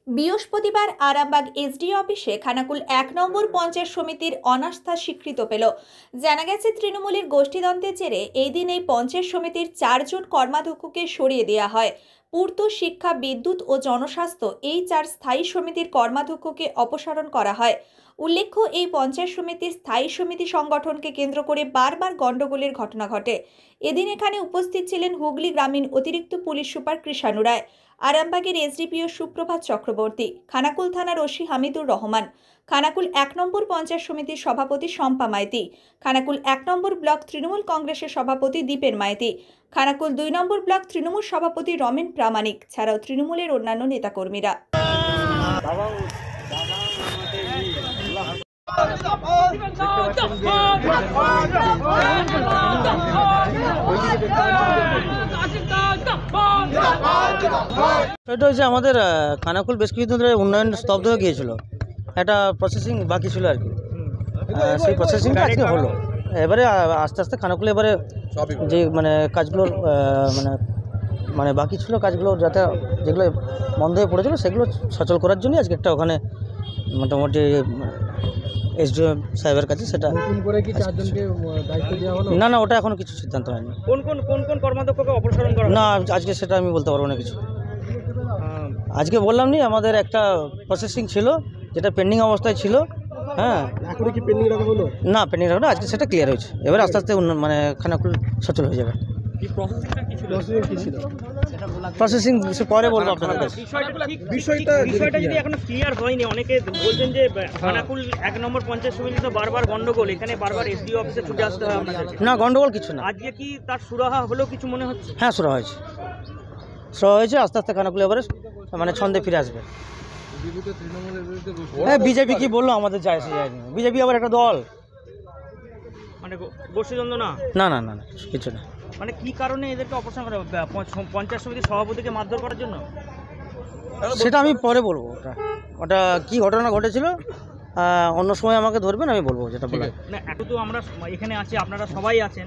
বৃহস্পতিবার আরামবাগ এসডিও অফিসে খানাকুল ১ নম্বর পঞ্চায়েত সমিতির অনাস্থা স্বীকৃত পেল। জানা গেছে, তৃণমূলের গোষ্ঠীদ্বন্দ্বের জেরে এই দিন এই পঞ্চায়েত সমিতির ৪ জন কর্মাধ্যক্ষকে সরিয়ে দেওয়া হয়। পূর্ত, শিক্ষা, বিদ্যুৎ ও জনস্বাস্থ্য এই ৪ স্থায়ী সমিতির কর্মাধ্যক্ষকে অপসারণ করা হয়। উল্লেখ্য, এই পঞ্চায়েত সমিতির স্থায়ী সমিতি সংগঠনকে কেন্দ্র করে বারবার গণ্ডগোলের ঘটনা ঘটে। এদিন এখানে উপস্থিত ছিলেন হুগলি গ্রামীণ অতিরিক্ত পুলিশ সুপার কৃষাণু রায়, আরামবাগের এসডিপিও সুপ্রভাত চক্রবর্তী, খানাকুল থানার ওসি হামিদুর রহমান, খানাকুল ১ নম্বর পঞ্চায়েত সমিতির সভাপতি শম্পা মাইতি, খানাকুল ১ নম্বর ব্লক তৃণমূল কংগ্রেসের সভাপতি দীপেন মাইতি, খানাকুল ২ নম্বর ব্লক তৃণমূল সভাপতি রমেন প্রামাণিক ছাড়াও তৃণমূলের অন্যান্য নেতাকর্মীরা। এটা হচ্ছে আমাদের খানাকুল বেশ কিছুদিন ধরে উন্নয়ন স্তব্ধ হয়ে গিয়েছিল, একটা প্রসেসিং বাকি ছিল আর কি। সেই প্রসেসিংটা আজকে হলো। এবারে আস্তে আস্তে খানাকুলে এবারে যে কাজগুলোর মানে বাকি ছিল, কাজগুলো যাতে যেগুলো বন্ধ হয়ে পড়েছিল সেগুলো সচল করার জন্য আজকে একটা ওখানে মোটামুটি এসডিও সাহেবের কাছে সেটা না ওটা এখনো কিছু সিদ্ধান্ত হয়নি। কোন কর্মাধ্যক্ষকে অপসারণ করা না আজকে সেটা আমি বলতে পারবো না কিছু। আজকে বললাম নি, আমাদের একটা প্রসেসিং ছিল যেটা পেন্ডিং অবস্থায় ছিল। হ্যাঁ, এখন কি পেন্ডিং রাখা হলো? না পেন্ডিং রাখা, আজকে সেটা ক্লিয়ার হয়েছে। এবার আস্তে আস্তে খানাকুল সচল হয়ে যাবে। প্রসেসিং পরে বলবো আপনাদের কাছে। বিষয়টা যদি এখনো ক্লিয়ার হয়নি, অনেকে বলছেন যে খানাকুল ১ নম্বর পঞ্চায়েত সমিতি তো বারবার গন্ডগোল, এখানে বারবার এসডিও অফিসে ছুটে আসতে হয় আপনাদের। না গন্ডগোল কিছু না। আজকে কি তার সুরাহা হলো কিছু মনে হচ্ছে? হ্যাঁ, সুরাহা হয়েছে। আস্তে আস্তে খানাকুল এবারে ছন্দে ফিরে আসবে। হ্যাঁ, বিজেপি কি বললো আমাদের যায় যায়নি। বিজেপি আবার একটা দল, গোষ্ঠীদ্বন্দ্ব না কিছু না। কি কারণে এদেরকে অপসারণ করা? পঞ্চায়েত সমিতির সভাপতিকে মারধর করার জন্য? সেটা আমি পরে বলবো। ওটা কি ঘটনা ঘটেছিল অন্য সময় আমাকে ধরবেন, আমি বলবো যেটা বলে। না, এখন তো আমরা এখানে আছি, আপনারা সবাই আছেন,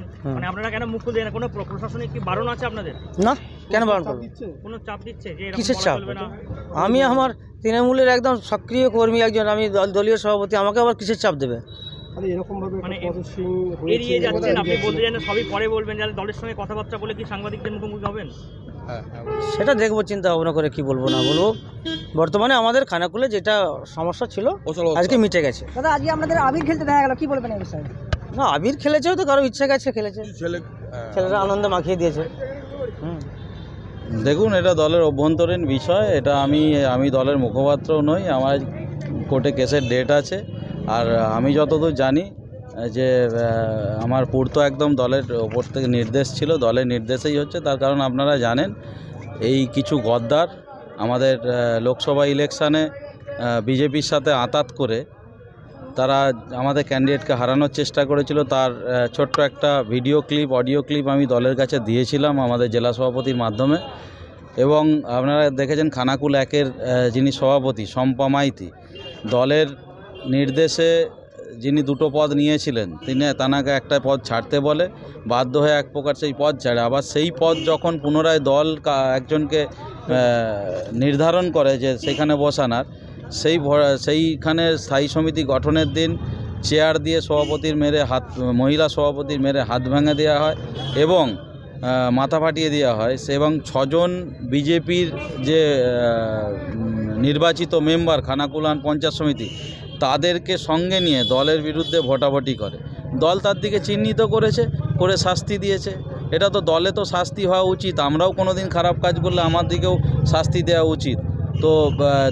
আপনারা কেন মুখ খুলছেন? কোনো প্রশাসনিক কি বারণ আছে আপনাদের? না, কেন বারণ করবো? কোনো চাপ দিচ্ছে যে কিসের চাপ? আমি আমার তৃণমূলের একদম সক্রিয় কর্মী একজন, আমি দলীয় সভাপতি, আমাকে আবার কিসের চাপ দেবে? এড়িয়ে যাচ্ছেন আপনি, বলতে চান সবই পরে বলবেন, যাতে দলের সঙ্গে কথাবার্তা বলে কি সাংবাদিকদের মুখোমুখি হবেন? সেটা দেখবো, চিন্তা ভাবনা করে কি বলবো না বলবো। বর্তমানে আমাদের খানাকুলে যেটা সমস্যা ছিল আজকে মিটে গেছে। দাদা, আজকে আমাদের আবির খেলতে দেখা গেল, কি বলবেন এই বিষয়ে? না, আবির খেলেছে তো কারো ইচ্ছা গেছে, খেলেছে, ছেলেরা আনন্দে মাখিয়ে দিয়েছে। দেখুন, এটা দলের অভ্যন্তরীণ বিষয়। এটা আমি দলের মুখপাত্র নই। আমার কোর্টে কেসের ডেট আছে। আর আমি যতদূর জানি যে আমার পূর্ত একদম দলের ওপর থেকে নির্দেশ ছিল, দলের নির্দেশেই হচ্ছে। তার কারণ আপনারা জানেন, এই কিছু গদ্দার আমাদের লোকসভা ইলেকশানে বিজেপির সাথে আঁতাত করে তারা আমাদের ক্যান্ডিডেটকে হারানোর চেষ্টা করেছিল। তার ছোট্ট একটা অডিও ক্লিপ আমি দলের কাছে দিয়েছিলাম আমাদের জেলা সভাপতির মাধ্যমে। এবং আপনারা দেখেছেন খানাকুল ১-এর যিনি সভাপতি শম্পা মাইতি, দলের নির্দেশে যিনি 2টো পদ নিয়েছিলেন, তাকে একটা পদ ছাড়তে বলে, বাধ্য হয়ে এক প্রকার সেই পদ ছাড়ে। আবার সেই পদ যখন পুনরায় দল একজনকে নির্ধারণ করে যে সেখানে বসানোর, সেইখানে স্থায়ী সমিতি গঠনের দিন চেয়ার দিয়ে মহিলা সভাপতির মেরে হাত ভেঙে দেওয়া হয় এবং মাথা ফাটিয়ে দেওয়া হয়। এবং 6 জন বিজেপির যে নির্বাচিত মেম্বার খানাকুলান পঞ্চায়েত সমিতি, তাদেরকে সঙ্গে নিয়ে দলের বিরুদ্ধে ভোটাভুটি করে। দল তার দিকে চিহ্নিত করে শাস্তি দিয়েছে। এটা তো দলে তো শাস্তি হওয়া উচিত। আমরাও কোনো দিন খারাপ কাজ করলে আমার দিকেও শাস্তি দেওয়া উচিত। তো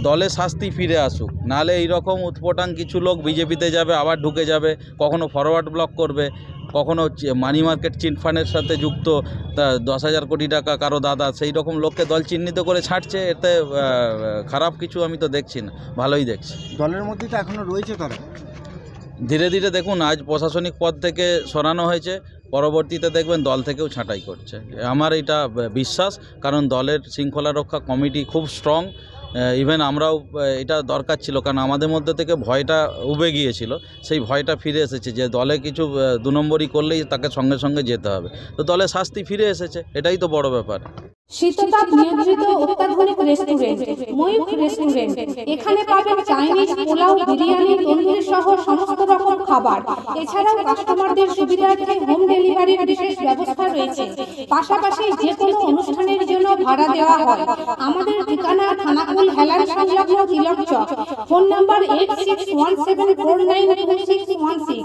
দলে শাস্তি ফিরে আসুক, নাহলে এইরকম উৎপটাং কিছু লোক বিজেপিতে যাবে, আবার ঢুকে যাবে, কখনো ফরওয়ার্ড ব্লক করবে, কখনো মানি মার্কেট চিটফান্ডের সাথে যুক্ত 10,000 কোটি টাকা কারো দাদা, সেই রকম লোককে দল চিহ্নিত করে ছাড়ছে। এতে খারাপ কিছু আমি তো দেখছি না, ভালোই দেখছি। দলের মধ্যে তো এখনও রয়েছে তারা। ধীরে ধীরে দেখুন, আজ প্রশাসনিক পদ থেকে সরানো হয়েছে, পরবর্তীতে দেখবেন দল থেকেও ছাঁটাই করছে। আমার এটা বিশ্বাস, কারণ দলের শৃঙ্খলা রক্ষা কমিটি খুব স্ট্রং। ইভেন আমরাও এটা দরকার ছিল, কারণ আমাদের মধ্যে থেকে ভয়টা উবে গিয়েছিল, সেই ভয়টা ফিরে এসেছে যে দলে কিছু 2 নম্বরই করলেই তাকে সঙ্গে সঙ্গে যেতে হবে। তো দলে শাস্তি ফিরে এসেছে, এটাই তো বড় ব্যাপার। শীততাপ নিয়ন্ত্রিত অত্যাধুনিক রেস্টুরেন্ট ময়ূখ রেস্টুরেন্ট। এখানে পাবেন চাইনিজ, পোলাও, বিরিয়ানি, তন্দুরি সহ সমস্ত রকম খাবার। এছাড়াও কাস্টমারদের সুবিধার্থে হোম ডেলিভারির বিশেষ ব্যবস্থা রয়েছে। পাশাপাশি যে কোনো অনুষ্ঠানের জন্য ভাড়া দেওয়া হয়। আমাদের ঠিকানা খানাকুল হেলান সংলগ্ন তিলক চক। Phone number 8617492616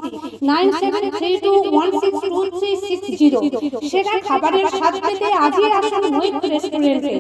9732162360। সেরা খাবারের স্বাদ পেতে আজই আসুন ময়ূখ রেস্টুরেন্টে।